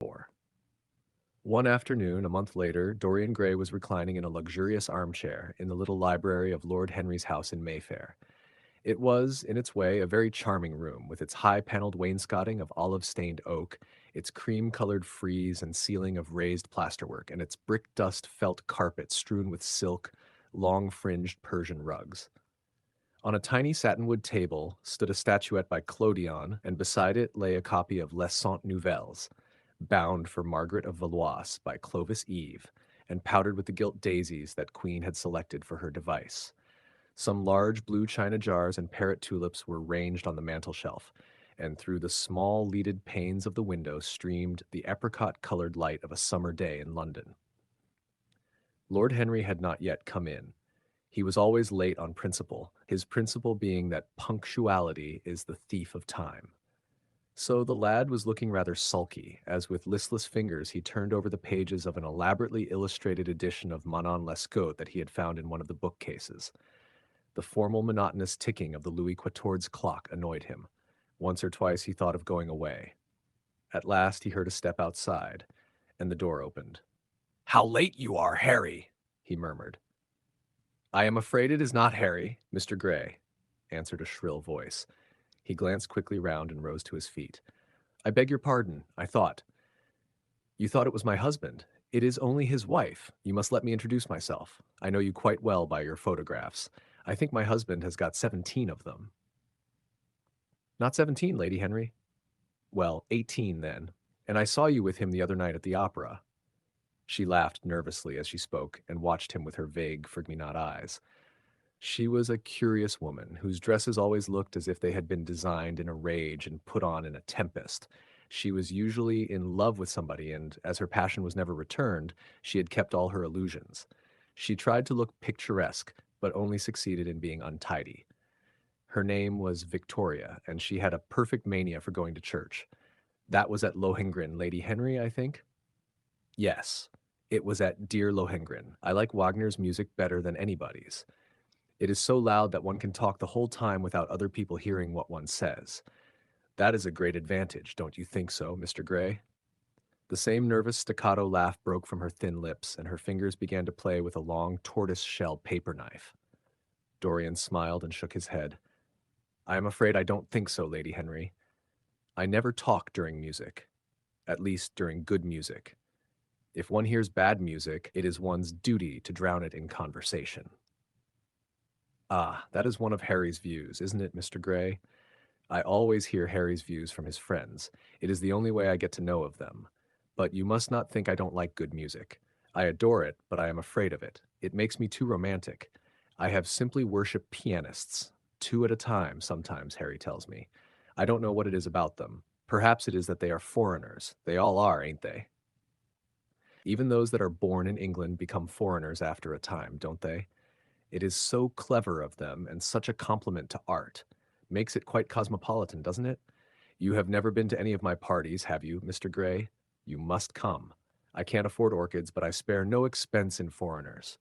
4. One afternoon, a month later, Dorian Gray was reclining in a luxurious armchair in the little library of Lord Henry's house in Mayfair. It was, in its way, a very charming room, with its high-paneled wainscoting of olive-stained oak, its cream-colored frieze and ceiling of raised plasterwork, and its brick-dust felt carpet strewn with silk, long-fringed Persian rugs. On a tiny satinwood table stood a statuette by Clodion, and beside it lay a copy of Les Cent Nouvelles, bound for Margaret of Valois by Clovis Eve, and powdered with the gilt daisies that Queen had selected for her device. Some large blue china jars and parrot tulips were ranged on the mantel-shelf, and through the small leaded panes of the window streamed the apricot-colored light of a summer day in London. Lord Henry had not yet come in. He was always late on principle, his principle being that punctuality is the thief of time. So the lad was looking rather sulky, as with listless fingers he turned over the pages of an elaborately illustrated edition of Manon Lescaut that he had found in one of the bookcases. The formal monotonous ticking of the Louis Quatorze clock annoyed him. Once or twice he thought of going away. At last he heard a step outside, and the door opened. "How late you are, Harry!" he murmured. "I am afraid it is not Harry, Mr. Gray," answered a shrill voice. He glanced quickly round and rose to his feet. "I beg your pardon. You thought it was my husband. It is only his wife. You must let me introduce myself. I know you quite well by your photographs. I think my husband has got 17 of them." "Not 17, Lady Henry." "Well, 18 then. And I saw you with him the other night at the opera." She laughed nervously as she spoke and watched him with her vague, forget-me-not eyes. She was a curious woman, whose dresses always looked as if they had been designed in a rage and put on in a tempest. She was usually in love with somebody, and as her passion was never returned, she had kept all her illusions. She tried to look picturesque, but only succeeded in being untidy. Her name was Victoria, and she had a perfect mania for going to church. That was at Lohengrin, Lady Henry, I think? Yes, it was at dear Lohengrin. I like Wagner's music better than anybody's. It is so loud that one can talk the whole time without other people hearing what one says. That is a great advantage, don't you think so, Mr. Gray? The same nervous staccato laugh broke from her thin lips, and her fingers began to play with a long tortoise-shell paper knife. Dorian smiled and shook his head. "I am afraid I don't think so, Lady Henry. I never talk during music, at least during good music. If one hears bad music, it is one's duty to drown it in conversation." "Ah, that is one of Harry's views, isn't it, Mr. Gray? I always hear Harry's views from his friends. It is the only way I get to know of them. But you must not think I don't like good music. I adore it, but I am afraid of it. It makes me too romantic. I have simply worshipped pianists, 2 at a time sometimes, Harry tells me. I don't know what it is about them. Perhaps it is that they are foreigners. They all are, ain't they? Even those that are born in England become foreigners after a time, don't they? It is so clever of them and such a compliment to art. Makes it quite cosmopolitan, doesn't it? You have never been to any of my parties, have you, Mr. Gray? You must come. I can't afford orchids, but I spare no expense in foreigners.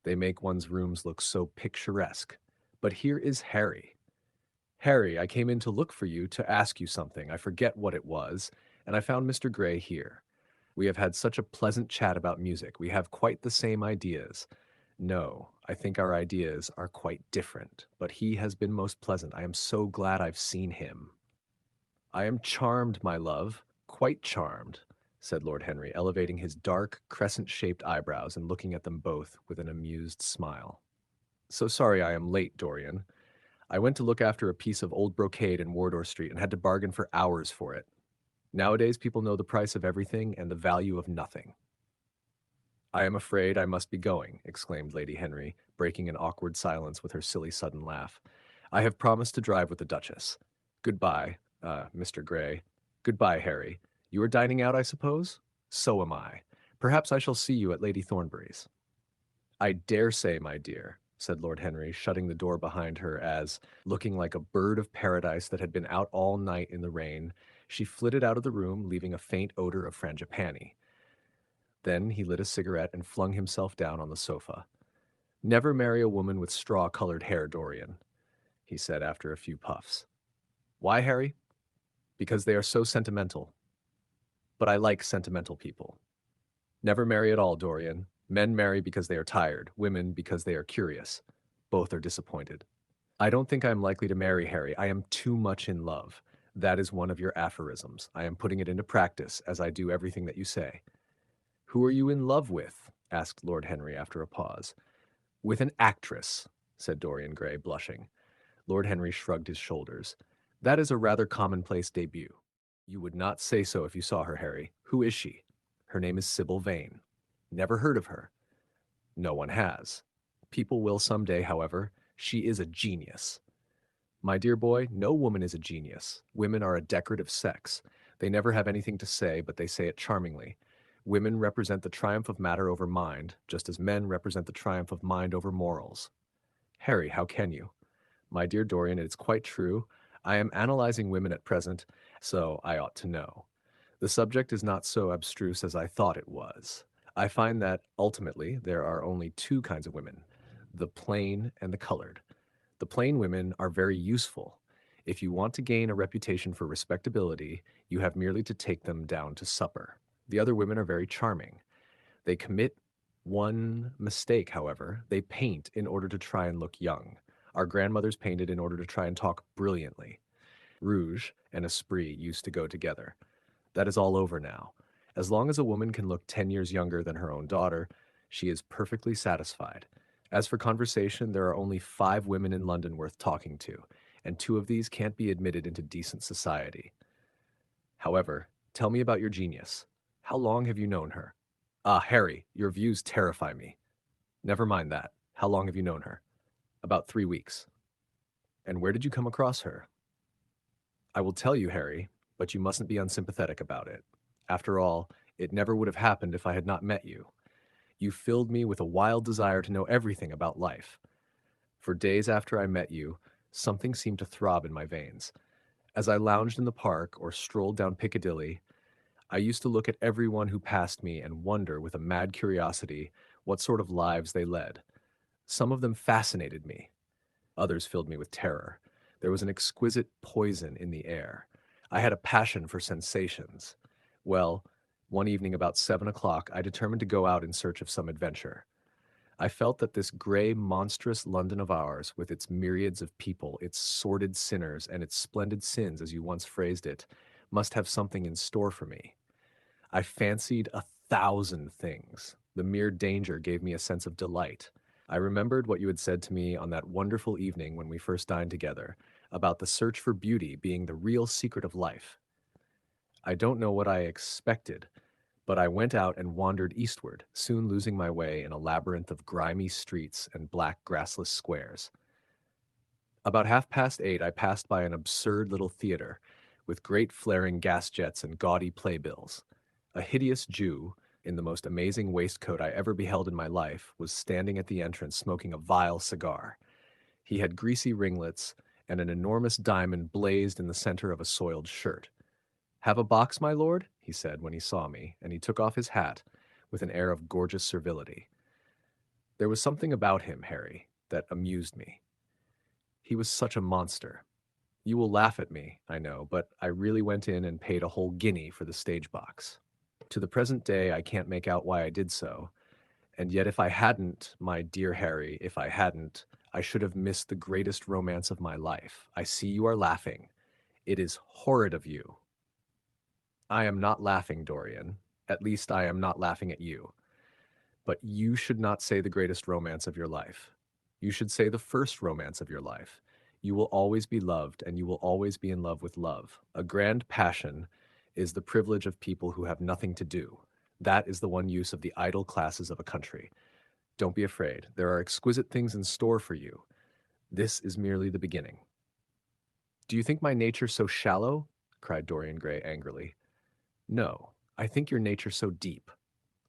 They make one's rooms look so picturesque. But here is Harry. Harry, I came in to look for you to ask you something. I forget what it was, and I found Mr. Gray here. We have had such a pleasant chat about music. We have quite the same ideas. No, I think our ideas are quite different, but he has been most pleasant. I am so glad I've seen him." "I am charmed, my love, quite charmed," said Lord Henry, elevating his dark, crescent-shaped eyebrows and looking at them both with an amused smile. "So sorry I am late, Dorian. I went to look after a piece of old brocade in Wardour Street and had to bargain for hours for it. Nowadays people know the price of everything and the value of nothing." "I am afraid I must be going," exclaimed Lady Henry, breaking an awkward silence with her silly sudden laugh. "I have promised to drive with the Duchess. Goodbye, Mr. Gray. Goodbye, Harry. You are dining out, I suppose? So am I. Perhaps I shall see you at Lady Thornbury's." "I dare say, my dear," said Lord Henry, shutting the door behind her as, looking like a bird of paradise that had been out all night in the rain, she flitted out of the room, leaving a faint odor of frangipani. Then he lit a cigarette and flung himself down on the sofa. "Never marry a woman with straw-colored hair, Dorian," he said after a few puffs. "Why, Harry?" "Because they are so sentimental." but I like sentimental people. Never marry at all, Dorian. Men marry because they are tired, women because they are curious. Both are disappointed. I don't think I am likely to marry Harry. I am too much in love. That is one of your aphorisms. I am putting it into practice, as I do everything that you say. Who are you in love with? Asked Lord Henry after a pause. With an actress, said Dorian Gray, blushing. Lord Henry shrugged his shoulders. That is a rather commonplace debut. You would not say so if you saw her, Harry. Who is she? Her name is Sybil Vane. Never heard of her. No one has. People will some day, however. She is a genius. My dear boy, no woman is a genius. Women are a decorative sex. They never have anything to say, but they say it charmingly. Women represent the triumph of matter over mind, just as men represent the triumph of mind over morals. Harry, how can you? My dear Dorian, it is quite true. I am analyzing women at present, so I ought to know. The subject is not so abstruse as I thought it was. I find that, ultimately, there are only two kinds of women, the plain and the colored. The plain women are very useful. If you want to gain a reputation for respectability, you have merely to take them down to supper. The other women are very charming. They commit one mistake, however. They paint in order to try and look young. Our grandmothers painted in order to try and talk brilliantly. Rouge and esprit used to go together. That is all over now. As long as a woman can look 10 years younger than her own daughter, she is perfectly satisfied. As for conversation, there are only 5 women in London worth talking to, and 2 of these can't be admitted into decent society. However, tell me about your genius. How long have you known her? Ah, Harry, your views terrify me. Never mind that. How long have you known her? About 3 weeks. And where did you come across her? I will tell you, Harry, but you mustn't be unsympathetic about it. After all, it never would have happened if I had not met you. You filled me with a wild desire to know everything about life. For days after I met you, something seemed to throb in my veins. As I lounged in the park or strolled down Piccadilly, I used to look at everyone who passed me and wonder with a mad curiosity what sort of lives they led. Some of them fascinated me. Others filled me with terror. There was an exquisite poison in the air. I had a passion for sensations. Well, one evening about 7 o'clock, I determined to go out in search of some adventure. I felt that this gray, monstrous London of ours, with its myriads of people, its sordid sinners, and its splendid sins, as you once phrased it, must have something in store for me. I fancied 1,000 things. The mere danger gave me a sense of delight. I remembered what you had said to me on that wonderful evening when we first dined together, about the search for beauty being the real secret of life. I don't know what I expected, but I went out and wandered eastward, soon losing my way in a labyrinth of grimy streets and black grassless squares. About 8:30, I passed by an absurd little theater, with great flaring gas jets and gaudy playbills. A hideous Jew, in the most amazing waistcoat I ever beheld in my life, was standing at the entrance smoking a vile cigar. He had greasy ringlets, and an enormous diamond blazed in the center of a soiled shirt. Have a box, my lord? He said when he saw me, and he took off his hat with an air of gorgeous servility. There was something about him, Harry, that amused me. He was such a monster. You will laugh at me, I know, but I really went in and paid a whole guinea for the stage box. To the present day, I can't make out why I did so, and yet if I hadn't, my dear Harry, if I hadn't, I should have missed the greatest romance of my life. I see you are laughing. It is horrid of you. I am not laughing, Dorian. At least I am not laughing at you. But you should not say the greatest romance of your life. You should say the first romance of your life. You will always be loved, and you will always be in love with love. A grand passion is the privilege of people who have nothing to do. That is the one use of the idle classes of a country. Don't be afraid. There are exquisite things in store for you. This is merely the beginning. Do you think my nature so shallow? Cried Dorian Gray angrily. No, I think your nature so deep.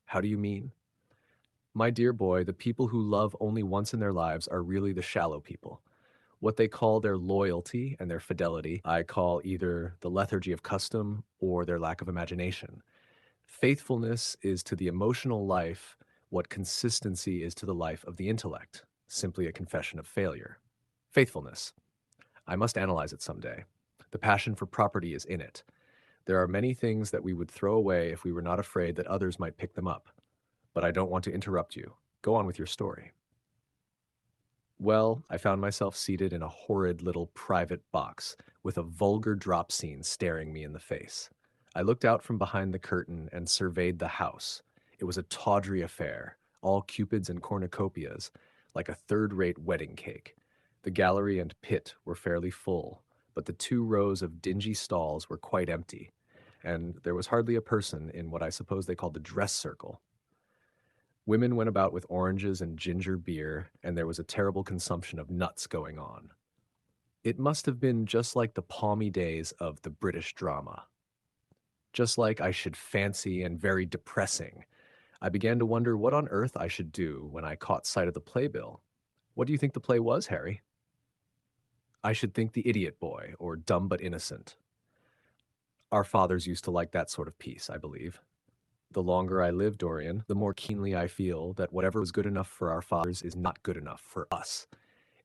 How do you mean? My dear boy, the people who love only once in their lives are really the shallow people. What they call their loyalty and their fidelity, I call either the lethargy of custom or their lack of imagination. Faithfulness is to the emotional life what consistency is to the life of the intellect, simply a confession of failure. Faithfulness. I must analyze it someday. The passion for property is in it. There are many things that we would throw away if we were not afraid that others might pick them up. But I don't want to interrupt you. Go on with your story. Well, I found myself seated in a horrid little private box with a vulgar drop scene staring me in the face. I looked out from behind the curtain and surveyed the house. It was a tawdry affair, all cupids and cornucopias, like a third-rate wedding cake. The gallery and pit were fairly full, but the 2 rows of dingy stalls were quite empty, and there was hardly a person in what I suppose they called the dress circle. Women went about with oranges and ginger beer, and there was a terrible consumption of nuts going on. It must have been just like the palmy days of the British drama. Just like I should fancy and very depressing. I began to wonder what on earth I should do when I caught sight of the playbill. What do you think the play was, Harry? I should think The Idiot Boy, or Dumb but Innocent. Our fathers used to like that sort of piece, I believe. The longer I live, Dorian, the more keenly I feel that whatever was good enough for our fathers is not good enough for us.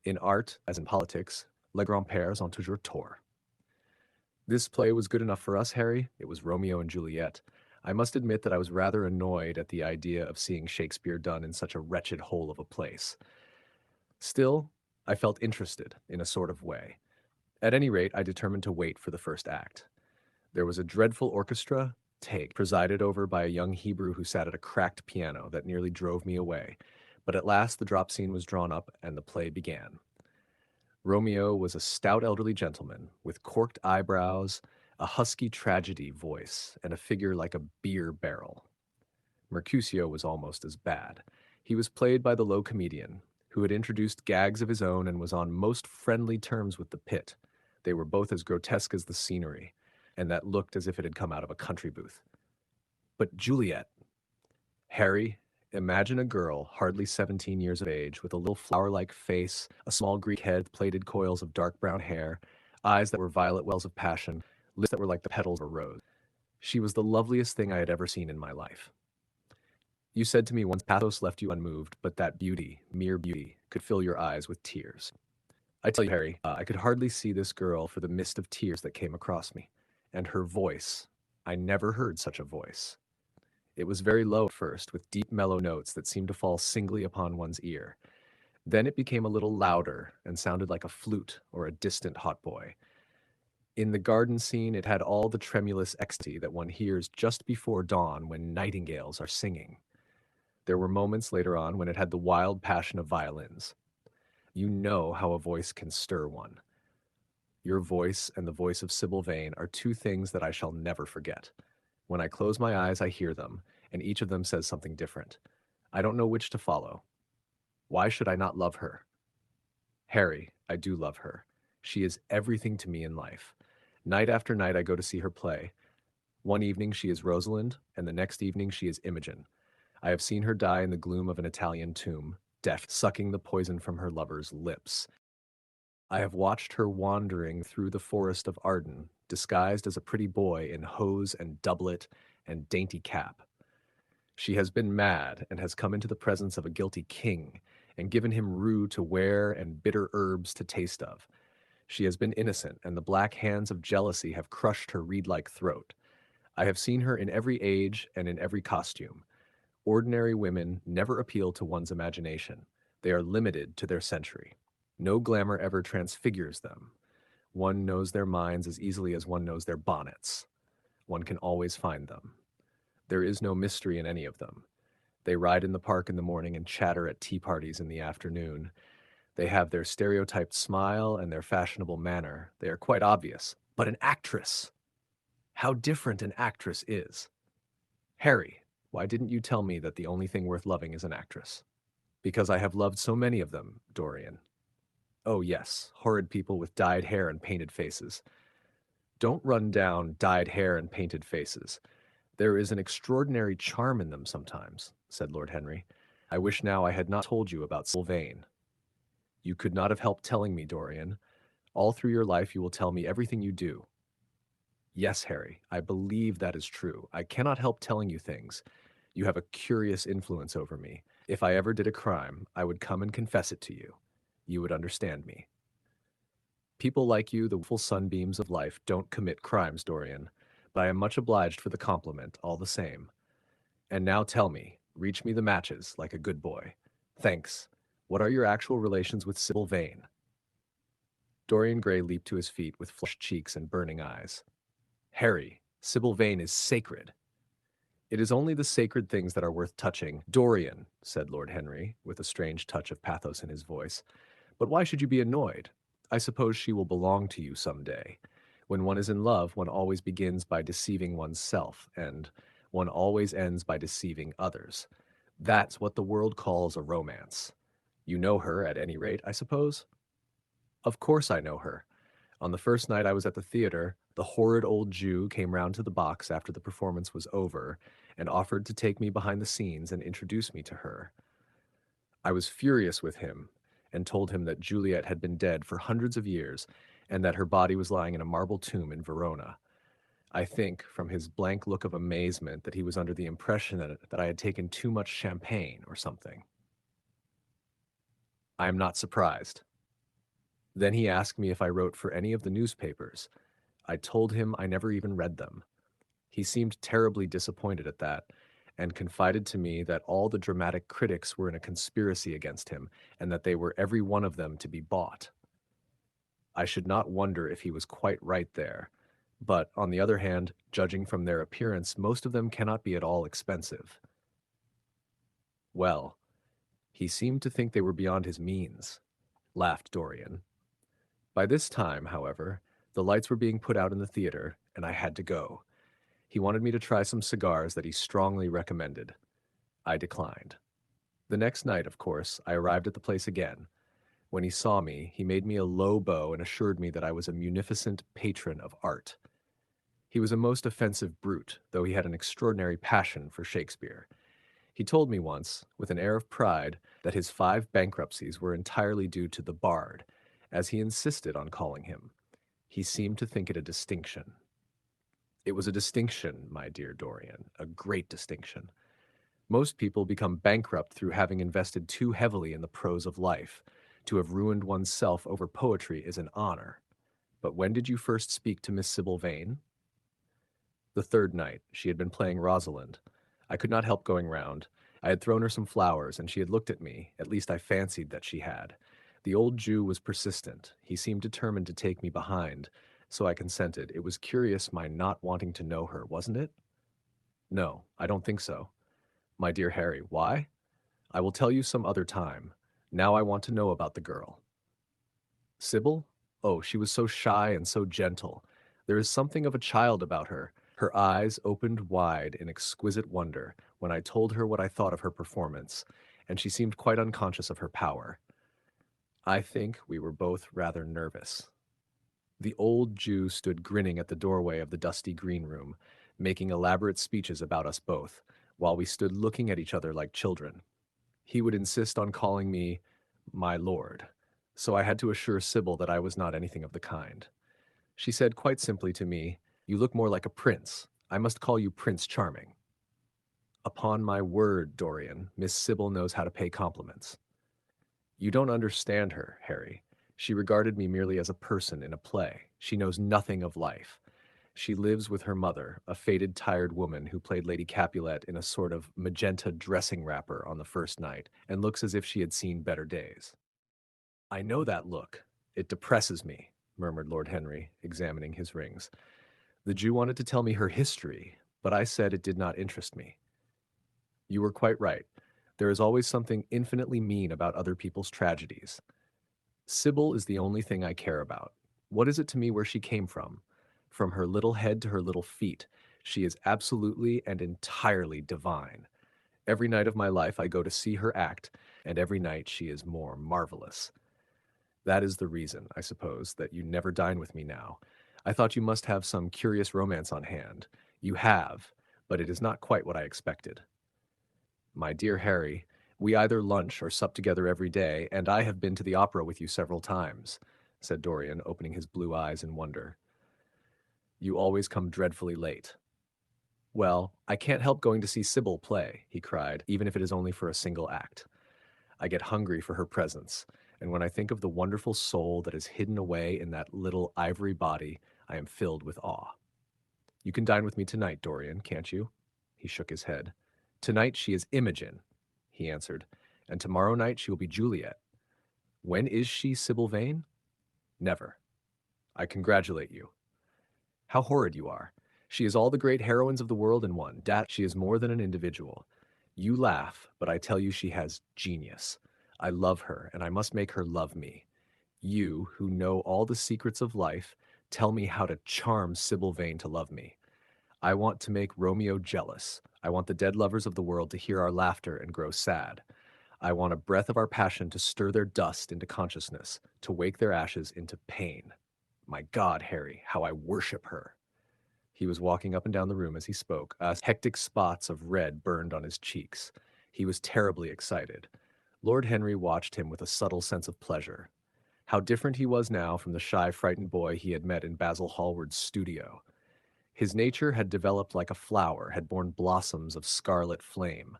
In art, as in politics, les grands-pères ont toujours tort. This play was good enough for us, Harry. It was Romeo and Juliet. I must admit that I was rather annoyed at the idea of seeing Shakespeare done in such a wretched hole of a place. Still, I felt interested in a sort of way. At any rate, I determined to wait for the first act. There was a dreadful orchestra, take, presided over by a young Hebrew who sat at a cracked piano that nearly drove me away. But at last the drop scene was drawn up and the play began. Romeo was a stout elderly gentleman with corked eyebrows, a husky tragedy voice, and a figure like a beer barrel. Mercutio was almost as bad. He was played by the low comedian, who had introduced gags of his own and was on most friendly terms with the pit. They were both as grotesque as the scenery, and that looked as if it had come out of a country booth. But Juliet, Harry, imagine a girl hardly 17 years of age with a little flower-like face, a small Greek head with plaited coils of dark brown hair, eyes that were violet wells of passion, lips that were like the petals of a rose. She was the loveliest thing I had ever seen in my life. You said to me once pathos left you unmoved, but that beauty, mere beauty, could fill your eyes with tears. I tell you, Harry, I could hardly see this girl for the mist of tears that came across me. And her voice, I never heard such a voice. It was very low at first, with deep mellow notes that seemed to fall singly upon one's ear. Then it became a little louder and sounded like a flute or a distant hautboy. In the garden scene, it had all the tremulous ecstasy that one hears just before dawn when nightingales are singing. There were moments later on when it had the wild passion of violins. You know how a voice can stir one. Your voice and the voice of Sybil Vane are 2 things that I shall never forget. When I close my eyes, I hear them, and each of them says something different. I don't know which to follow. Why should I not love her? Harry, I do love her. She is everything to me in life. Night after night I go to see her play. One evening she is Rosalind, and the next evening she is Imogen. I have seen her die in the gloom of an Italian tomb, death sucking the poison from her lover's lips. I have watched her wandering through the forest of Arden, disguised as a pretty boy in hose and doublet and dainty cap. She has been mad and has come into the presence of a guilty king and given him rue to wear and bitter herbs to taste of. She has been innocent, and the black hands of jealousy have crushed her reed-like throat. I have seen her in every age and in every costume. Ordinary women never appeal to one's imagination. They are limited to their century. No glamour ever transfigures them. One knows their minds as easily as one knows their bonnets. One can always find them. There is no mystery in any of them. They ride in the park in the morning and chatter at tea parties in the afternoon. They have their stereotyped smile and their fashionable manner. They are quite obvious. But an actress! How different an actress is. Harry, why didn't you tell me that the only thing worth loving is an actress? Because I have loved so many of them, Dorian. Oh yes, horrid people with dyed hair and painted faces. Don't run down dyed hair and painted faces. There is an extraordinary charm in them sometimes, said Lord Henry. I wish now I had not told you about Sybil Vane. You could not have helped telling me, Dorian. All through your life you will tell me everything you do. Yes, Harry, I believe that is true. I cannot help telling you things. You have a curious influence over me. If I ever did a crime, I would come and confess it to you. You would understand me. People like you, the full sunbeams of life, don't commit crimes, Dorian. I am much obliged for the compliment, all the same. And now tell me, reach me the matches, like a good boy. Thanks. What are your actual relations with Sybil Vane? Dorian Gray leaped to his feet with flushed cheeks and burning eyes. Harry, Sybil Vane is sacred. It is only the sacred things that are worth touching. Dorian, said Lord Henry, with a strange touch of pathos in his voice. But why should you be annoyed? I suppose she will belong to you some day. When one is in love, one always begins by deceiving oneself, and one always ends by deceiving others. That's what the world calls a romance. You know her, at any rate, I suppose? Of course I know her. On the first night I was at the theater, the horrid old Jew came round to the box after the performance was over and offered to take me behind the scenes and introduce me to her. I was furious with him and told him that Juliet had been dead for hundreds of years and that her body was lying in a marble tomb in Verona. I think, from his blank look of amazement, that he was under the impression that I had taken too much champagne or something. I am not surprised. Then he asked me if I wrote for any of the newspapers. I told him I never even read them. He seemed terribly disappointed at that, and confided to me that all the dramatic critics were in a conspiracy against him, and that they were every one of them to be bought. I should not wonder if he was quite right there, but on the other hand, judging from their appearance, most of them cannot be at all expensive. Well, he seemed to think they were beyond his means, laughed Dorian. By this time, however, the lights were being put out in the theater, and I had to go. He wanted me to try some cigars that he strongly recommended. I declined. The next night, of course, I arrived at the place again. When he saw me, he made me a low bow and assured me that I was a munificent patron of art. He was a most offensive brute, though he had an extraordinary passion for Shakespeare. He told me once, with an air of pride, that his 5 bankruptcies were entirely due to the Bard, as he insisted on calling him. He seemed to think it a distinction. It was a distinction, my dear Dorian, a great distinction. Most people become bankrupt through having invested too heavily in the prose of life. To have ruined oneself over poetry is an honor. But when did you first speak to Miss Sybil Vane? The third night. She had been playing Rosalind. I could not help going round. I had thrown her some flowers, and she had looked at me. At least I fancied that she had. The old Jew was persistent. He seemed determined to take me behind, so I consented. It was curious my not wanting to know her, wasn't it? No, I don't think so. My dear Harry, why? I will tell you some other time. Now I want to know about the girl. Sybil? Oh, she was so shy and so gentle. There is something of a child about her. Her eyes opened wide in exquisite wonder when I told her what I thought of her performance, and she seemed quite unconscious of her power. I think we were both rather nervous. The old Jew stood grinning at the doorway of the dusty green room, making elaborate speeches about us both, while we stood looking at each other like children. He would insist on calling me my lord, so I had to assure Sybil that I was not anything of the kind. She said quite simply to me, "You look more like a prince. I must call you Prince Charming." Upon my word, Dorian, Miss Sybil knows how to pay compliments. You don't understand her, Harry. She regarded me merely as a person in a play. She knows nothing of life. She lives with her mother, a faded, tired woman who played Lady Capulet in a sort of magenta dressing wrapper on the first night, and looks as if she had seen better days. I know that look. It depresses me, murmured Lord Henry, examining his rings. The Jew wanted to tell me her history, but I said it did not interest me. You were quite right. There is always something infinitely mean about other people's tragedies. Sybil is the only thing I care about. What is it to me where she came from? From her little head to her little feet, she is absolutely and entirely divine. Every night of my life I go to see her act, and every night she is more marvelous. That is the reason, I suppose, that you never dine with me now. I thought you must have some curious romance on hand. You have, but it is not quite what I expected. My dear Harry, we either lunch or sup together every day, and I have been to the opera with you several times, said Dorian, opening his blue eyes in wonder. You always come dreadfully late. Well, I can't help going to see Sybil play, he cried, even if it is only for a single act. I get hungry for her presence, and when I think of the wonderful soul that is hidden away in that little ivory body, I am filled with awe. You can dine with me tonight, Dorian, can't you? He shook his head. Tonight she is Imogen, he answered, and tomorrow night she will be Juliet. When is she Sybil Vane? Never. I congratulate you. How horrid you are. She is all the great heroines of the world in one. Dat, she is more than an individual. You laugh, but I tell you she has genius. I love her, and I must make her love me. You, who know all the secrets of life, tell me how to charm Sybil Vane to love me. I want to make Romeo jealous. I want the dead lovers of the world to hear our laughter and grow sad. I want a breath of our passion to stir their dust into consciousness, to wake their ashes into pain. My God, Harry, how I worship her. He was walking up and down the room as he spoke. Hectic spots of red burned on his cheeks. He was terribly excited. Lord Henry watched him with a subtle sense of pleasure. How different he was now from the shy, frightened boy he had met in Basil Hallward's studio. His nature had developed like a flower, had borne blossoms of scarlet flame.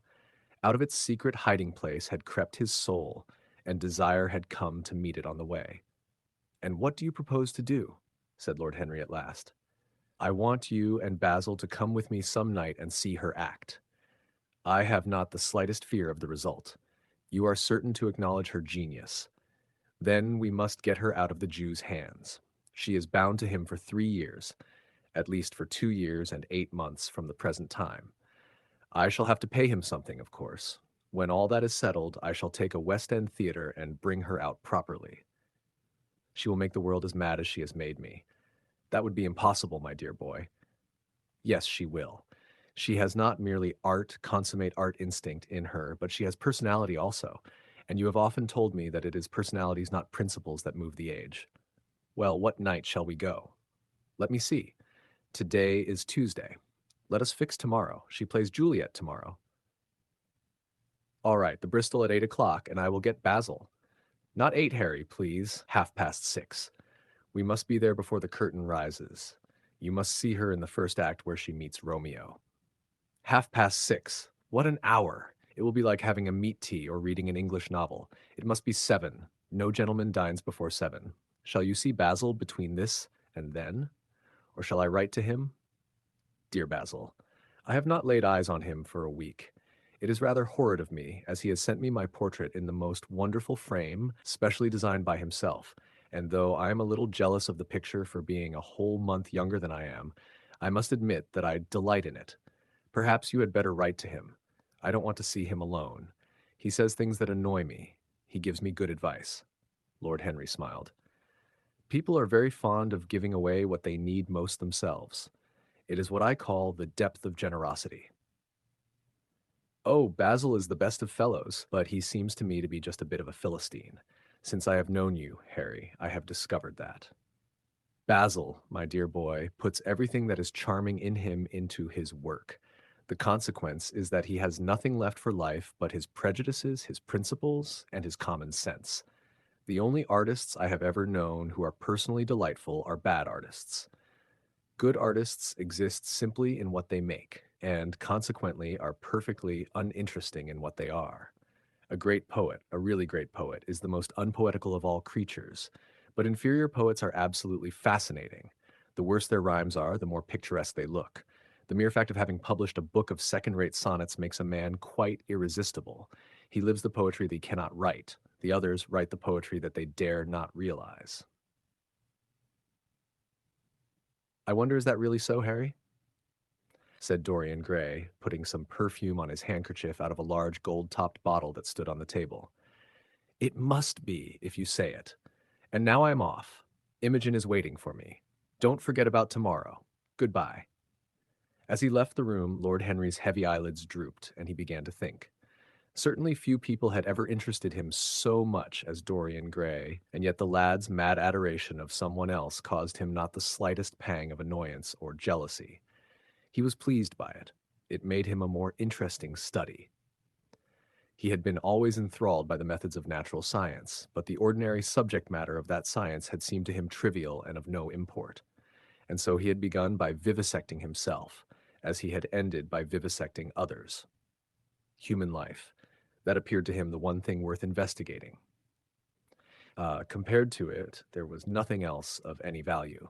Out of its secret hiding place had crept his soul, and desire had come to meet it on the way. "And what do you propose to do?" said Lord Henry at last. "I want you and Basil to come with me some night and see her act. I have not the slightest fear of the result. You are certain to acknowledge her genius. Then we must get her out of the Jew's hands. She is bound to him for 3 years, at least for 2 years and 8 months from the present time. I shall have to pay him something, of course. When all that is settled, I shall take a West End theater and bring her out properly. She will make the world as mad as she has made me. That would be impossible, my dear boy. Yes, she will. She has not merely consummate art instinct in her, but she has personality also, and you have often told me that it is personalities, not principles, that move the age. Well, what night shall we go? Let me see. Today is Tuesday. Let us fix tomorrow. She plays Juliet tomorrow. All right, the Bristol at 8 o'clock, and I will get Basil. Not 8, Harry, please. 6:30. We must be there before the curtain rises. You must see her in the first act where she meets Romeo. 6:30. What an hour! It will be like having a meat tea or reading an English novel. It must be 7. No gentleman dines before 7. Shall you see Basil between this and then? Or shall I write to him? Dear Basil, I have not laid eyes on him for a week. It is rather horrid of me, as he has sent me my portrait in the most wonderful frame, specially designed by himself, and though I am a little jealous of the picture for being a whole month younger than I am, I must admit that I delight in it. Perhaps you had better write to him. I don't want to see him alone. He says things that annoy me. He gives me good advice. Lord Henry smiled. People are very fond of giving away what they need most themselves. It is what I call the depth of generosity. Oh, Basil is the best of fellows, but he seems to me to be just a bit of a Philistine. Since I have known you, Harry, I have discovered that. Basil, my dear boy, puts everything that is charming in him into his work. The consequence is that he has nothing left for life but his prejudices, his principles, and his common sense. The only artists I have ever known who are personally delightful are bad artists. Good artists exist simply in what they make, and consequently are perfectly uninteresting in what they are. A great poet, a really great poet, is the most unpoetical of all creatures, but inferior poets are absolutely fascinating. The worse their rhymes are, the more picturesque they look. The mere fact of having published a book of second-rate sonnets makes a man quite irresistible. He lives the poetry that he cannot write. The others write the poetry that they dare not realize. I wonder, is that really so, Harry? Said Dorian Gray, putting some perfume on his handkerchief out of a large gold-topped bottle that stood on the table. It must be, if you say it. And now I am off. Imogen is waiting for me. Don't forget about tomorrow. Goodbye. As he left the room, Lord Henry's heavy eyelids drooped, and he began to think. Certainly few people had ever interested him so much as Dorian Gray, and yet the lad's mad adoration of someone else caused him not the slightest pang of annoyance or jealousy. He was pleased by it. It made him a more interesting study. He had been always enthralled by the methods of natural science, but the ordinary subject matter of that science had seemed to him trivial and of no import. And so he had begun by vivisecting himself, as he had ended by vivisecting others. Human life. That appeared to him the one thing worth investigating. Compared to it, there was nothing else of any value.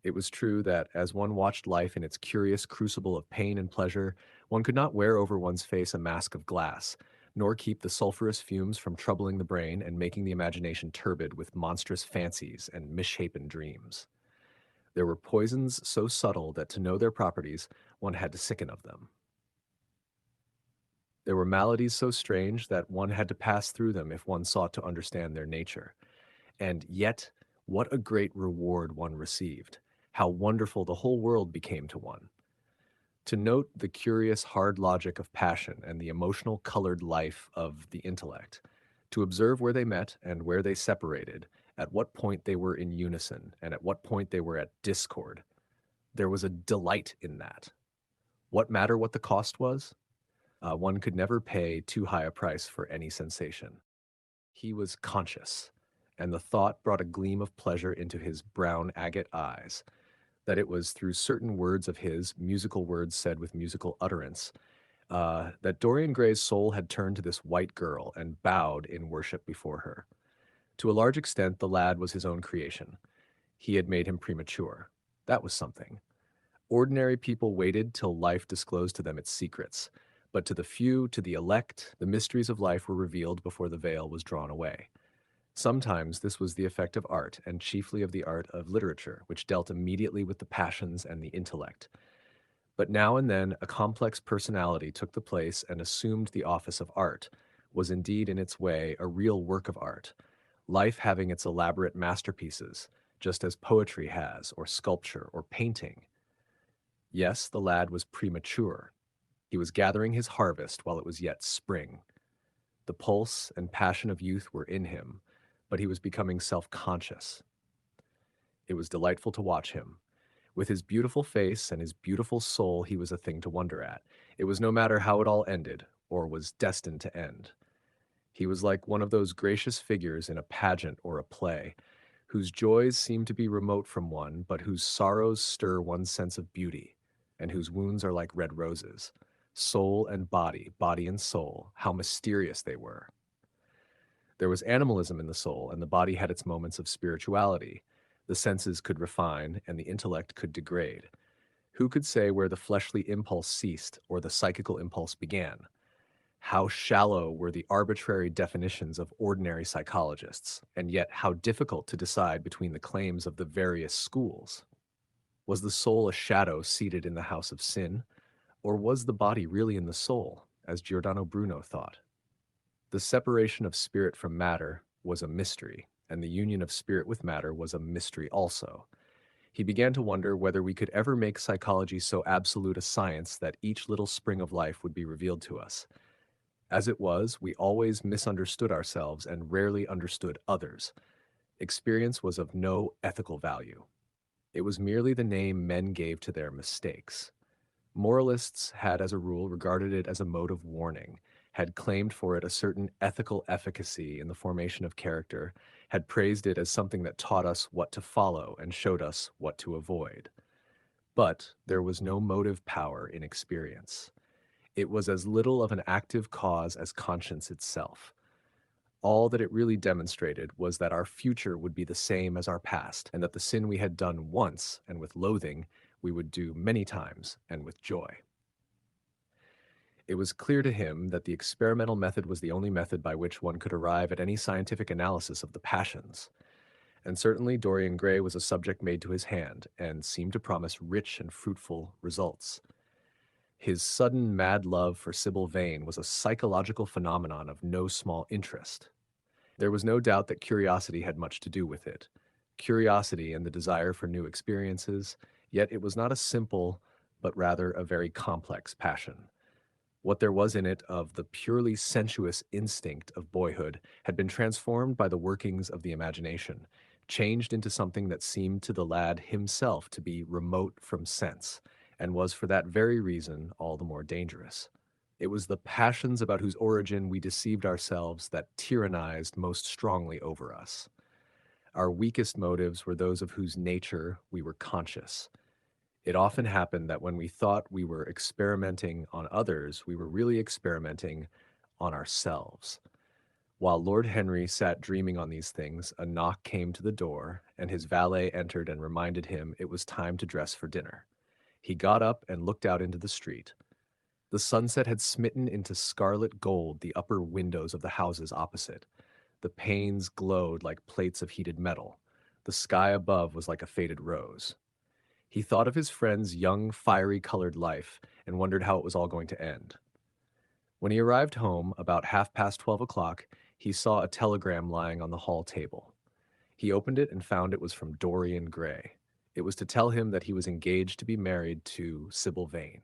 It was true that as one watched life in its curious crucible of pain and pleasure, one could not wear over one's face a mask of glass, nor keep the sulphurous fumes from troubling the brain and making the imagination turbid with monstrous fancies and misshapen dreams. There were poisons so subtle that to know their properties, one had to sicken of them. There were maladies so strange that one had to pass through them if one sought to understand their nature. And yet, what a great reward one received! How wonderful the whole world became to one! To note the curious hard logic of passion and the emotional colored life of the intellect, to observe where they met and where they separated, at what point they were in unison and at what point they were at discord, there was a delight in that. What matter what the cost was? One could never pay too high a price for any sensation. He was conscious, and the thought brought a gleam of pleasure into his brown agate eyes, that it was through certain words of his, musical words said with musical utterance, that Dorian Gray's soul had turned to this white girl and bowed in worship before her. To a large extent, the lad was his own creation. He had made him premature. That was something. Ordinary people waited till life disclosed to them its secrets, but to the few, to the elect, the mysteries of life were revealed before the veil was drawn away. Sometimes this was the effect of art, and chiefly of the art of literature, which dealt immediately with the passions and the intellect. But now and then a complex personality took the place and assumed the office of art, was indeed in its way a real work of art, life having its elaborate masterpieces, just as poetry has, or sculpture, or painting. Yes, the lad was premature. He was gathering his harvest while it was yet spring. The pulse and passion of youth were in him, but he was becoming self-conscious. It was delightful to watch him. With his beautiful face and his beautiful soul, he was a thing to wonder at. It was no matter how it all ended, or was destined to end. He was like one of those gracious figures in a pageant or a play, whose joys seem to be remote from one, but whose sorrows stir one's sense of beauty, and whose wounds are like red roses. Soul and body, body and soul, how mysterious they were. There was animalism in the soul, and the body had its moments of spirituality. The senses could refine, and the intellect could degrade. Who could say where the fleshly impulse ceased or the psychical impulse began? How shallow were the arbitrary definitions of ordinary psychologists, and yet how difficult to decide between the claims of the various schools. Was the soul a shadow seated in the house of sin, or was the body really in the soul, as Giordano Bruno thought? The separation of spirit from matter was a mystery, and the union of spirit with matter was a mystery also. He began to wonder whether we could ever make psychology so absolute a science that each little spring of life would be revealed to us. As it was, we always misunderstood ourselves and rarely understood others. Experience was of no ethical value. It was merely the name men gave to their mistakes. Moralists had, as a rule, regarded it as a mode of warning, had claimed for it a certain ethical efficacy in the formation of character, had praised it as something that taught us what to follow and showed us what to avoid. But there was no motive power in experience. It was as little of an active cause as conscience itself. All that it really demonstrated was that our future would be the same as our past, and that the sin we had done once, and with loathing, we would do many times, and with joy. It was clear to him that the experimental method was the only method by which one could arrive at any scientific analysis of the passions. And certainly Dorian Gray was a subject made to his hand, and seemed to promise rich and fruitful results. His sudden mad love for Sybil Vane was a psychological phenomenon of no small interest. There was no doubt that curiosity had much to do with it. Curiosity and the desire for new experiences, yet it was not a simple, but rather a very complex passion. What there was in it of the purely sensuous instinct of boyhood had been transformed by the workings of the imagination, changed into something that seemed to the lad himself to be remote from sense, and was for that very reason all the more dangerous. It was the passions about whose origin we deceived ourselves that tyrannized most strongly over us. Our weakest motives were those of whose nature we were conscious. It often happened that when we thought we were experimenting on others, we were really experimenting on ourselves. While Lord Henry sat dreaming on these things, a knock came to the door, and his valet entered and reminded him it was time to dress for dinner. He got up and looked out into the street. The sunset had smitten into scarlet gold the upper windows of the houses opposite. The panes glowed like plates of heated metal. The sky above was like a faded rose. He thought of his friend's young, fiery colored life and wondered how it was all going to end. When he arrived home, about 12:30, he saw a telegram lying on the hall table. He opened it and found it was from Dorian Gray. It was to tell him that he was engaged to be married to Sybil Vane.